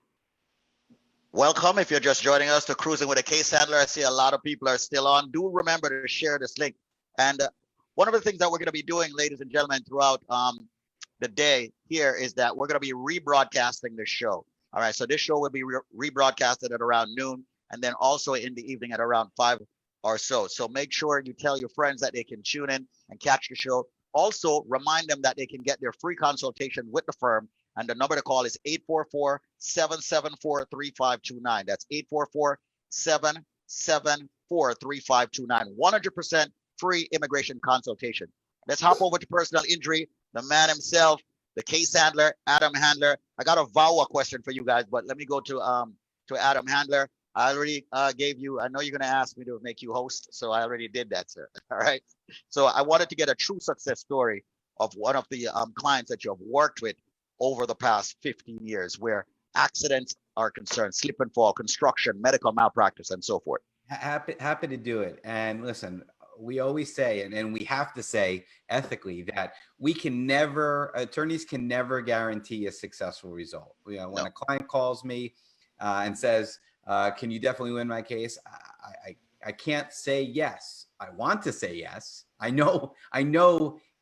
welcome. If you're just joining us to Cruising with a Case Handler, I see a lot of people are still on. Do remember to share this link. And one of the things that we're going to be doing, ladies and gentlemen, throughout the day here is that we're going to be rebroadcasting this show. All right, so this show will be rebroadcasted at around noon, and then also in the evening at around 5 or so. So make sure you tell your friends that they can tune in and catch the show. Also, remind them that they can get their free consultation with the firm, and the number to call is 844-774-3529. That's 844-774-3529. 100% free immigration consultation. Let's hop over to personal injury. The man himself, the case handler, Adam Handler. I got a VAWA question for you guys, but let me go to Adam Handler. I already gave you, I know you're going to ask me to make you host, so I already did that, sir. All right. So I wanted to get a true success story of one of the clients that you have worked with over the past 15 years, where accidents are concerned, slip and fall, construction, medical malpractice, and so forth. Happy to do it. And listen, we always say, and we have to say ethically, that attorneys can never guarantee a successful result. You know, when a client calls me and says, can you definitely win my case? I can't say yes. I want to say yes. I know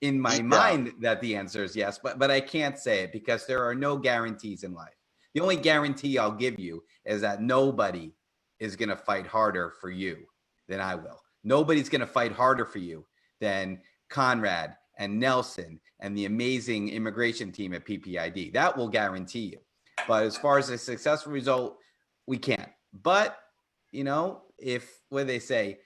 in my mind that the answer is yes, but I can't say it, because there are no guarantees in life. The only guarantee I'll give you is that nobody is going to fight harder for you than I will. Nobody's going to fight harder for you than Conrad and Nelson and the amazing immigration team at PPID. That will guarantee you. But as far as a successful result, we can't. But, you know, what they say,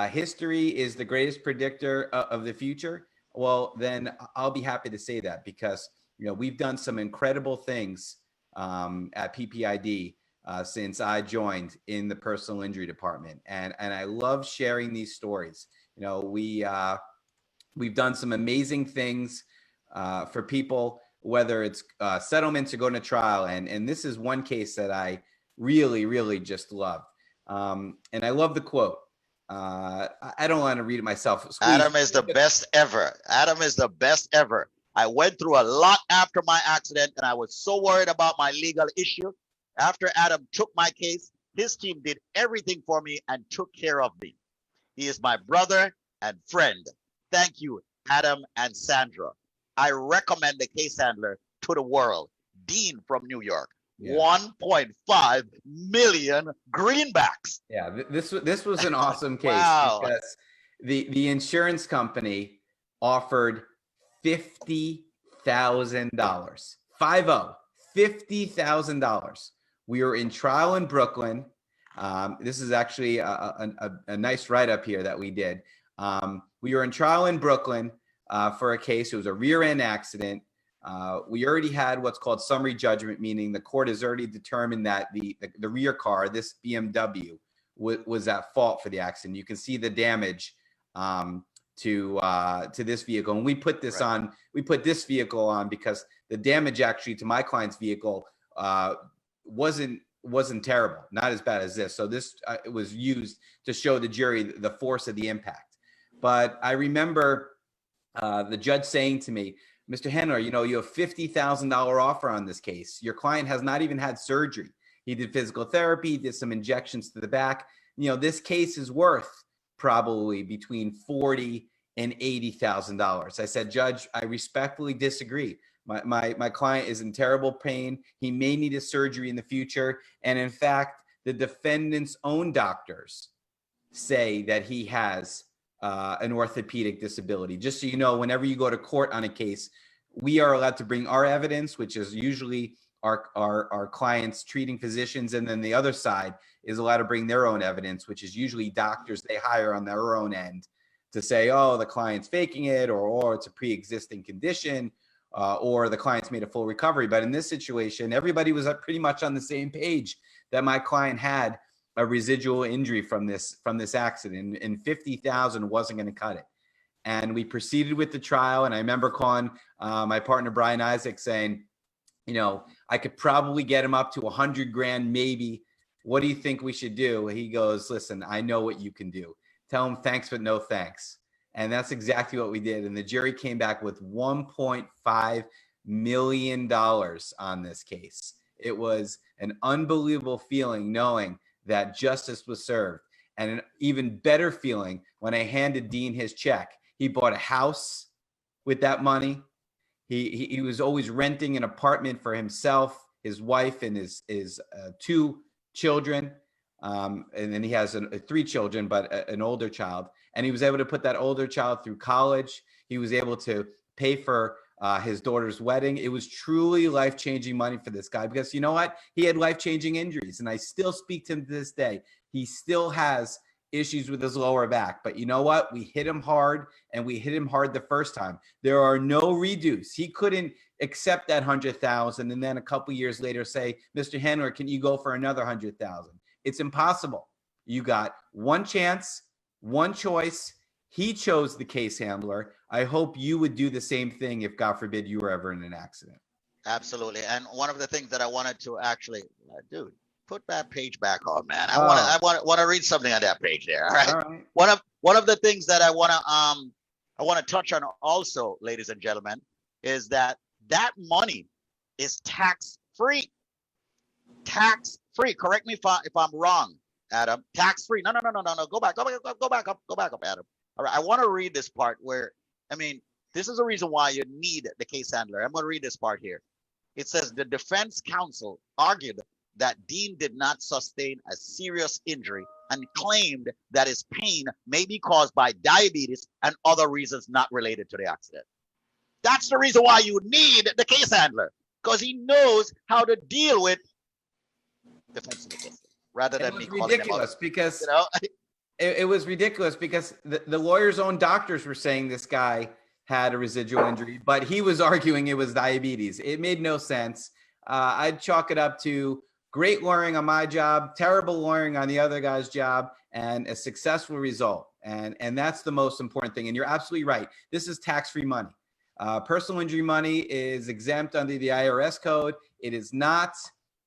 history is the greatest predictor of the future, well, then I'll be happy to say that, because, you know, we've done some incredible things at PPID since I joined in the personal injury department. And I love sharing these stories. You know, we've done some amazing things for people, whether it's settlements or going to trial. And this is one case that I really, really just loved. And I love the quote. I don't want to read it myself. Adam is the best ever. Adam is the best ever. I went through a lot after my accident, and I was so worried about my legal issue. After Adam took my case, his team did everything for me and took care of me. He is my brother and friend. Thank you, Adam and Sandra. I recommend the case handler to the world. Dean from New York. Yeah. 1.5 million greenbacks. Yeah, this was an awesome case. Wow. Because the insurance company offered $50,000. $50,000. We were in trial in Brooklyn. This is actually a nice write-up here that we did. We were in trial in Brooklyn for a case. It was a rear-end accident. We already had what's called summary judgment, meaning the court has already determined that the rear car, this BMW, was at fault for the accident. You can see the damage to this vehicle, and we put this on. We put this vehicle on because the damage actually to my client's vehicle wasn't terrible, not as bad as this. So this it was used to show the jury the force of the impact. But I remember the judge saying to me, Mr. Handler, you know, you have $50,000 offer on this case. Your client has not even had surgery. He did physical therapy, did some injections to the back. You know, this case is worth probably between $40,000 and $80,000. I said, Judge, I respectfully disagree. My client is in terrible pain. He may need a surgery in the future. And in fact, the defendant's own doctors say that he has an orthopedic disability. Just so you know, whenever you go to court on a case, we are allowed to bring our evidence, which is usually our clients' treating physicians, and then the other side is allowed to bring their own evidence, which is usually doctors they hire on their own end to say, oh, the client's faking it, or it's a pre-existing condition, or the client's made a full recovery. But in this situation, everybody was pretty much on the same page that my client had a residual injury from this accident, and 50,000 wasn't going to cut it. And we proceeded with the trial. And I remember calling my partner Brian Isaac saying, you know, I could probably get him up to 100 grand, maybe. What do you think we should do? He goes, listen, I know what you can do. Tell him thanks, but no thanks. And that's exactly what we did. And the jury came back with $1.5 million on this case. It was an unbelievable feeling knowing that justice was served, and an even better feeling when I handed Dean his check. He bought a house with that money. He was always renting an apartment for himself, his wife, and his 2 children. And then he has 3 children, but an older child. And he was able to put that older child through college. He was able to pay for his daughter's wedding. It was truly life-changing money for this guy, because you know what? He had life-changing injuries, and I still speak to him to this day. He still has issues with his lower back, but you know what? We hit him hard, and we hit him hard the first time. There are no redos. He couldn't accept that 100,000 and then a couple years later say, Mr. Handler, can you go for another 100,000? It's impossible. You got one chance, one choice. He chose the case handler. I hope you would do the same thing if, God forbid, you were ever in an accident. Absolutely. And one of the things that I wanted to actually, dude, put that page back on, man. I want to read something on that page there. All right. All right. One of the things that I want to touch on also, ladies and gentlemen, is that money is tax free. Tax free. Correct me if I'm wrong, Adam. Tax free. No. Go back up, Adam. All right. I want to read this part where, I mean, this is the reason why you need the case handler. I'm going to read this part here. It says the defense counsel argued that Dean did not sustain a serious injury and claimed that his pain may be caused by diabetes and other reasons not related to the accident. That's the reason why you need the case handler, because he knows how to deal with defensive assistance rather than me calling him out. Because you know? it was ridiculous because the lawyer's own doctors were saying this guy had a residual injury, but he was arguing it was diabetes. It made no sense. I'd chalk it up to great lawyering on my job, terrible lawyering on the other guy's job, and a successful result. And that's the most important thing. And you're absolutely right. This is tax-free money. Personal injury money is exempt under the IRS code. It is not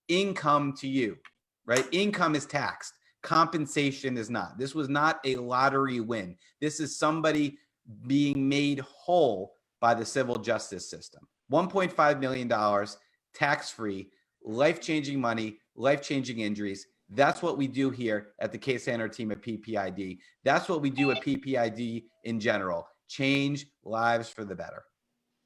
income to you, right? Income is taxed. Compensation is not. This was not a lottery win. This is somebody being made whole by the civil justice system. $1.5 million, tax-free, life-changing money, life-changing injuries. That's what we do here at the Case Handler team at PPID. That's what we do at PPID in general. Change lives for the better.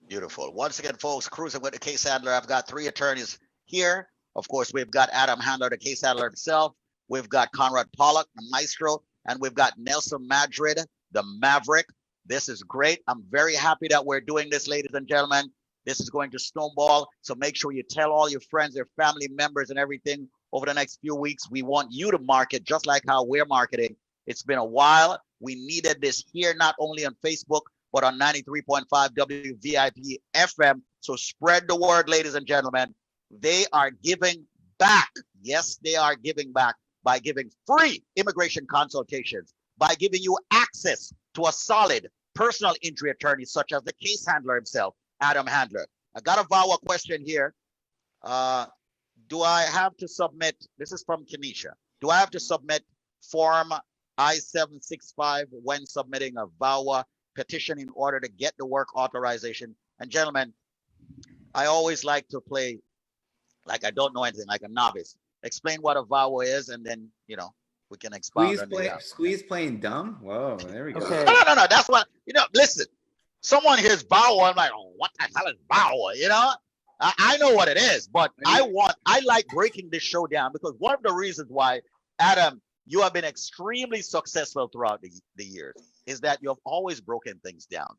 Beautiful. Once again, folks, cruising with the case handler. I've got 3 attorneys here. Of course, we've got Adam Handler, the case handler himself. We've got Conrad Pollack, the maestro, and we've got Nelson Madrid, the Maverick. This is great. I'm very happy that we're doing this, ladies and gentlemen. This is going to snowball. So make sure you tell all your friends, your family members, and everything over the next few weeks. We want you to market just like how we're marketing. It's been a while. We needed this here, not only on Facebook, but on 93.5 WVIP FM. So spread the word, ladies and gentlemen. They are giving back. Yes, they are giving back by giving free immigration consultations, by giving you access to a solid personal injury attorney, such as the case handler himself, Adam Handler. I got a VAWA question here. Do I have to submit, this is from Kenisha, do I have to submit Form I-765 when submitting a VAWA petition in order to get the work authorization? And gentlemen, I always like to play like I don't know anything, like a novice. Explain what a VAWA is, and then, you know, we can expound on it. Squeeze playing dumb? Whoa, there we go. Okay. No. That's what, you know, listen. Someone hears VAWA, I'm like, oh, what the hell is VAWA? You know? I know what it is, but I like breaking this show down, because one of the reasons why, Adam, you have been extremely successful throughout the years is that you have always broken things down,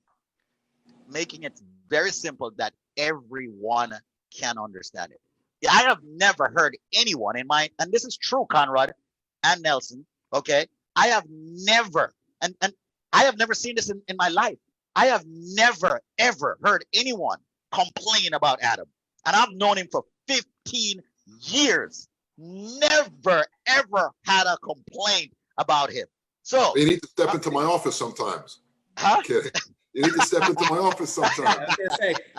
making it very simple that everyone can understand it. Yeah, I have never heard anyone in my, and this is true, Conrad and Nelson, okay? I have never, and I have never seen this in my life. I have never, ever heard anyone complain about Adam. And I've known him for 15 years. Never, ever had a complaint about him. So you need to step into my office sometimes. Huh? Kidding. You need to step into my office sometimes.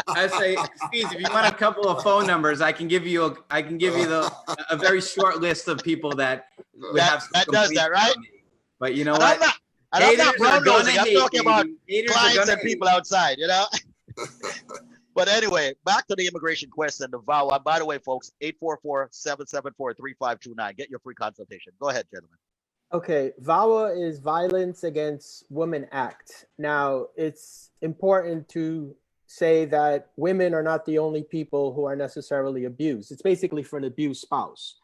I say, Steve, if you want a couple of phone numbers, I can give you a very short list of people that would have that does that, right? But you know and what? I'm not brown nosing. I'm talking about Haters clients and people outside, you know? But anyway, back to the immigration question, the VAWA. By the way, folks, 844-774-3529. Get your free consultation. Go ahead, gentlemen. Okay, VAWA is Violence Against Women Act. Now, it's important to say that women are not the only people who are necessarily abused. It's basically for an abused spouse.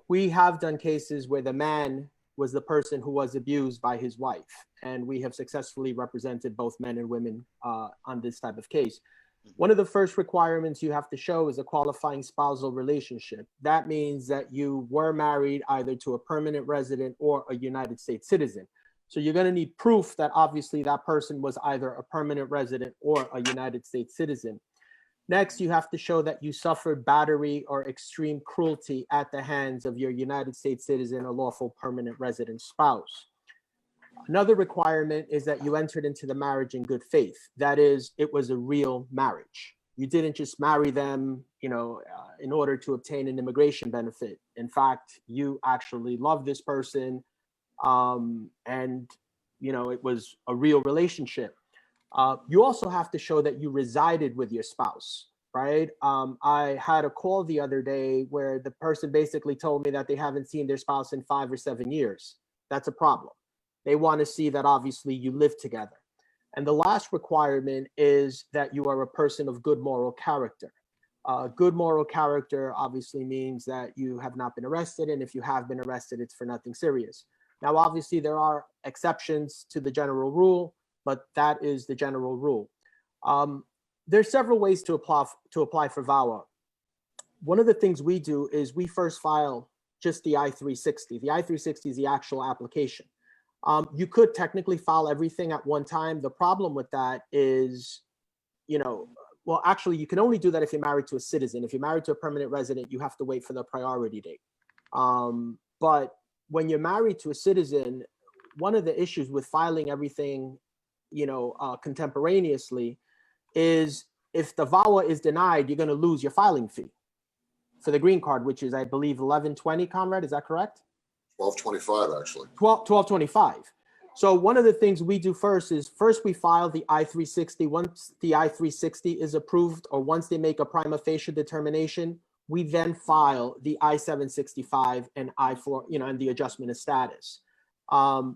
We have done cases where the man was the person who was abused by his wife, and we have successfully represented both men and women on this type of case. One of the first requirements you have to show is a qualifying spousal relationship. That means that you were married either to a permanent resident or a United States citizen. So you're going to need proof that obviously that person was either a permanent resident or a United States citizen. Next, you have to show that you suffered battery or extreme cruelty at the hands of your United States citizen or lawful permanent resident spouse. Another requirement is that you entered into the marriage in good faith. That is, it was a real marriage. You didn't just marry them, you know, in order to obtain an immigration benefit. In fact, you actually love this person, and, you know, it was a real relationship. You also have to show that you resided with your spouse, right? I had a call the other day where the person basically told me that they haven't seen their spouse in 5 or 7 years. That's a problem. They want to see that obviously you live together. And the last requirement is that you are a person of good moral character. Good moral character obviously means that you have not been arrested, and if you have been arrested, it's for nothing serious. Now, obviously, there are exceptions to the general rule, but that is the general rule. There's several ways to apply for VAWA. One of the things we do is we first file just the I-360. The I-360 is the actual application. You could technically file everything at one time. The problem with that is, you know, well, actually, you can only do that if you're married to a citizen. If you're married to a permanent resident, you have to wait for the priority date. But when you're married to a citizen, one of the issues with filing everything, you know, contemporaneously is if the VAWA is denied, you're going to lose your filing fee for the green card, which is, I believe, $11.20, Conrad, is that correct? $12.25, actually. $12.25. So one of the things we do first is we file the I-360. Once the I-360 is approved, or once they make a prima facie determination, we then file the I-765 and I-4, you know, and the adjustment of status.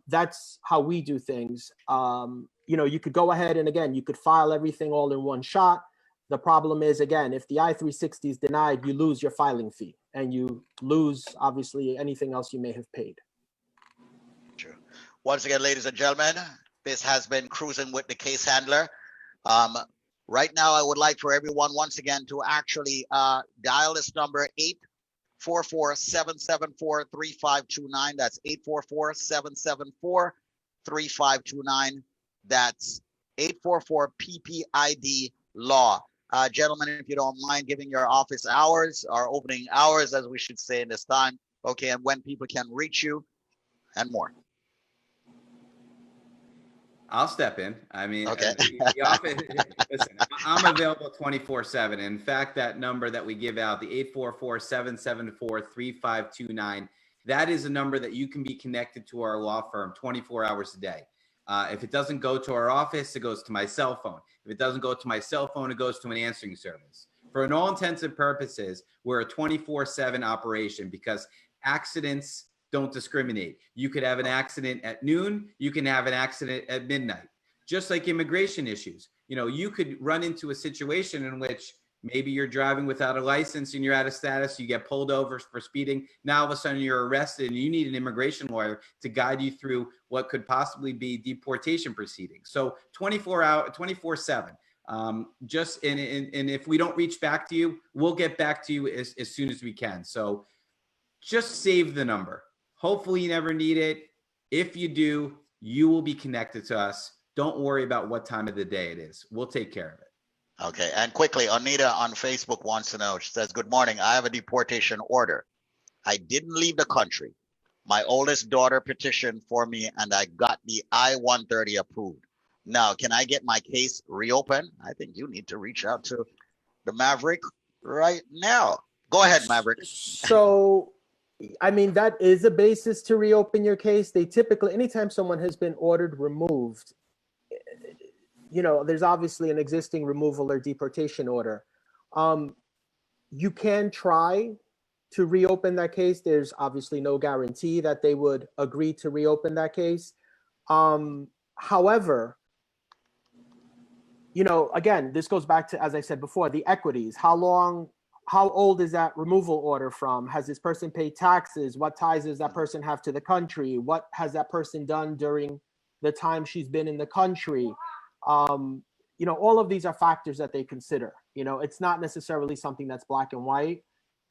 That's how we do things. You know, you could go ahead and, again, you could file everything all in one shot. The problem is, again, if the I-360 is denied, you lose your filing fee, and you lose, obviously, anything else you may have paid. True. Once again, ladies and gentlemen, this has been Cruising with the Case Handler. Right now, I would like for everyone, once again, to actually dial this number, 844-774-3529. That's 844-774-3529. That's 844-PPID-LAW. Gentlemen, if you don't mind giving your office hours, or opening hours, as we should say in this time, okay, and when people can reach you and more. I'll step in. I mean, Okay. the office, listen, I'm available 24/7. In fact, that number that we give out, the 844-774-3529, that is a number that you can be connected to our law firm 24 hours a day. If it doesn't go to our office, it goes to my cell phone. If it doesn't go to my cell phone, it goes to an answering service. For all intents and purposes, we're a 24/7 operation because accidents don't discriminate. You could have an accident at noon. You can have an accident at midnight. Just like immigration issues. You know, you could run into a situation in which maybe you're driving without a license and you're out of status. You get pulled over for speeding. Now all of a sudden you're arrested and you need an immigration lawyer to guide you through what could possibly be deportation proceedings. So 24/7. And if we don't reach back to you, we'll get back to you as soon as we can. So just save the number. Hopefully you never need it. If you do, you will be connected to us. Don't worry about what time of the day it is. We'll take care of it. Okay, and quickly, Anita on Facebook wants to know, she says, good morning, I have a deportation order. I didn't leave the country. My oldest daughter petitioned for me and I got the I-130 approved. Now, can I get my case reopened? I think you need to reach out to the Maverick right now. Go ahead, Maverick. So, I mean, that is a basis to reopen your case. They typically, anytime someone has been ordered removed, you know, there's obviously an existing removal or deportation order. You can try to reopen that case. There's obviously no guarantee that they would agree to reopen that case. However, you know, again, this goes back to, as I said before, the equities. How old is that removal order from? Has this person paid taxes? What ties does that person have to the country? What has that person done during the time she's been in the country? You know, all of these are factors that they consider. You know, it's not necessarily something that's black and white.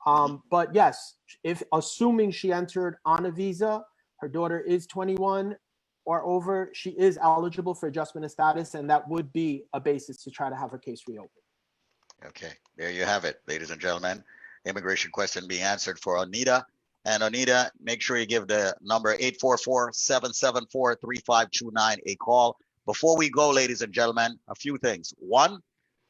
But yes, if assuming she entered on a visa, her daughter is 21 or over, she is eligible for adjustment of status, and that would be a basis to try to have her case reopened. Okay, there you have it, ladies and gentlemen. Immigration question being answered for Anita. And Anita, make sure you give the number 844-774-3529 a call. Before we go, ladies and gentlemen, a few things. One,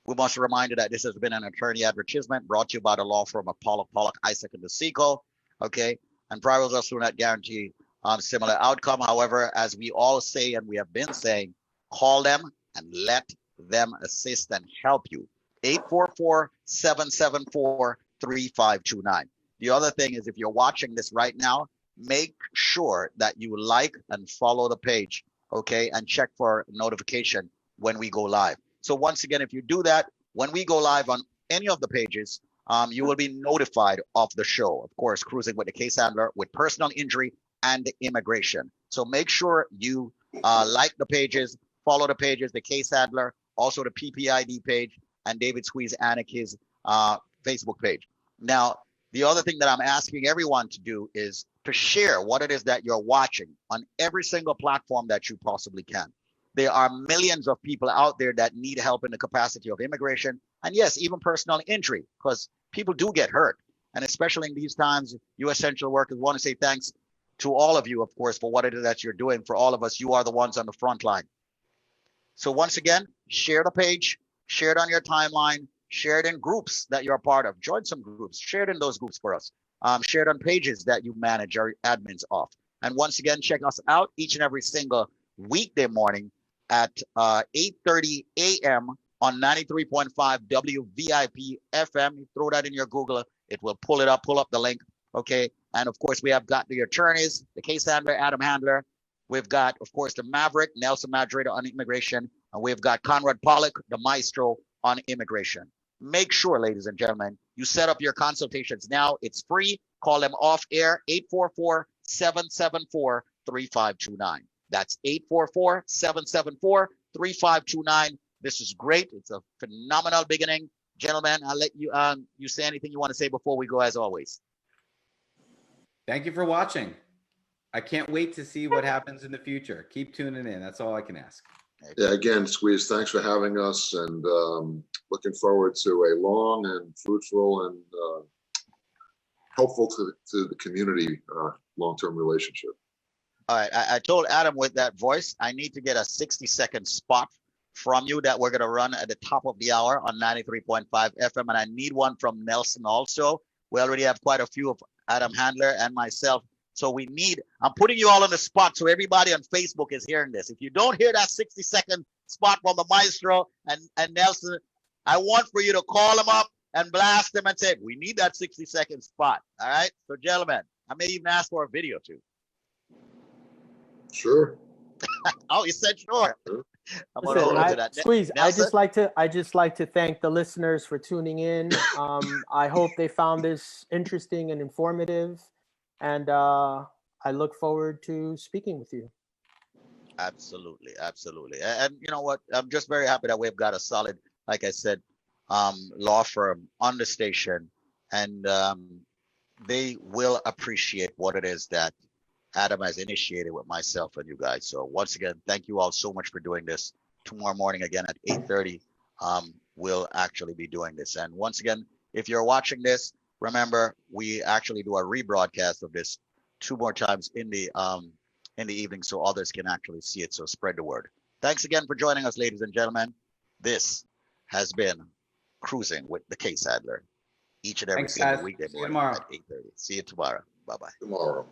we must remind you that this has been an attorney advertisement brought to you by the law firm of Pollack, Isaac, and DeSico. Okay, and private results do not guarantee similar outcome. However, as we all say and we have been saying, call them and let them assist and help you. 844-774-3529. The other thing is, if you're watching this right now, make sure that you like and follow the page, okay, and check for notification when we go live. So once again, if you do that, when we go live on any of the pages, you will be notified of the show. Of course, Cruising with the Case Handler with personal injury and immigration. So make sure you like the pages, follow the pages, the Case Handler, also the PPID page, and David Squeeze Annakie's Facebook page. Now, the other thing that I'm asking everyone to do is to share what it is that you're watching on every single platform that you possibly can. There are millions of people out there that need help in the capacity of immigration, and yes, even personal injury, because people do get hurt. And especially in these times, you essential workers want to say thanks to all of you, of course, for what it is that you're doing. For all of us, you are the ones on the front line. So once again, share the page, share it on your timeline, share it in groups that you're a part of. Join some groups, share it in those groups for us. Share it on pages that you manage or admins of. And once again, check us out each and every single weekday morning at 8:30 a.m. on 93.5 WVIP FM. Throw that in your Google. It will pull up the link. Okay. And of course, we have got the attorneys, the case handler, Adam Handler. We've got, of course, the Maverick, Nelson Madrid on immigration. And we've got Conrad Pollack, the maestro on immigration. Make sure, ladies and gentlemen, you set up your consultations now. It's free. Call them off air, 844-774-3529. That's 844-774-3529. This is great. It's a phenomenal beginning. Gentlemen, I'll let you you say anything you want to say before we go, as always. Thank you for watching. I can't wait to see what happens in the future. Keep tuning in. That's all I can ask. Yeah, again, Squeeze, thanks for having us, and looking forward to a long and fruitful and helpful to the community long-term relationship. All right. I told Adam with that voice, I need to get a 60-second spot from you that we're going to run at the top of the hour on 93.5 FM. And I need one from Nelson also. We already have quite a few of Adam Handler and myself. So I'm putting you all on the spot so everybody on Facebook is hearing this. If you don't hear that 60-second spot from the maestro and Nelson, I want for you to call them up and blast them and say, we need that 60-second spot. All right. So gentlemen, I may even ask for a video too. Sure. Oh, you said sure. I'm gonna Listen, hold to that. Squeeze, Nelson? I just like to thank the listeners for tuning in. I hope they found this interesting and informative, and I look forward to speaking with you. Absolutely, absolutely. And you know what? I'm just very happy that we've got a solid, like I said, law firm on the station, and they will appreciate what it is that Adam has initiated with myself and you guys. So once again, thank you all so much for doing this. Tomorrow morning again at 8:30, we'll actually be doing this. And once again, if you're watching this, remember we actually do a rebroadcast of this 2 more times in the evening so others can actually see it. So spread the word. Thanks again for joining us, ladies and gentlemen. This has been Cruising with the Case Adler each and every Thanks, single guys. weekday See you morning tomorrow. at 8:30. See you tomorrow. Bye-bye. Tomorrow.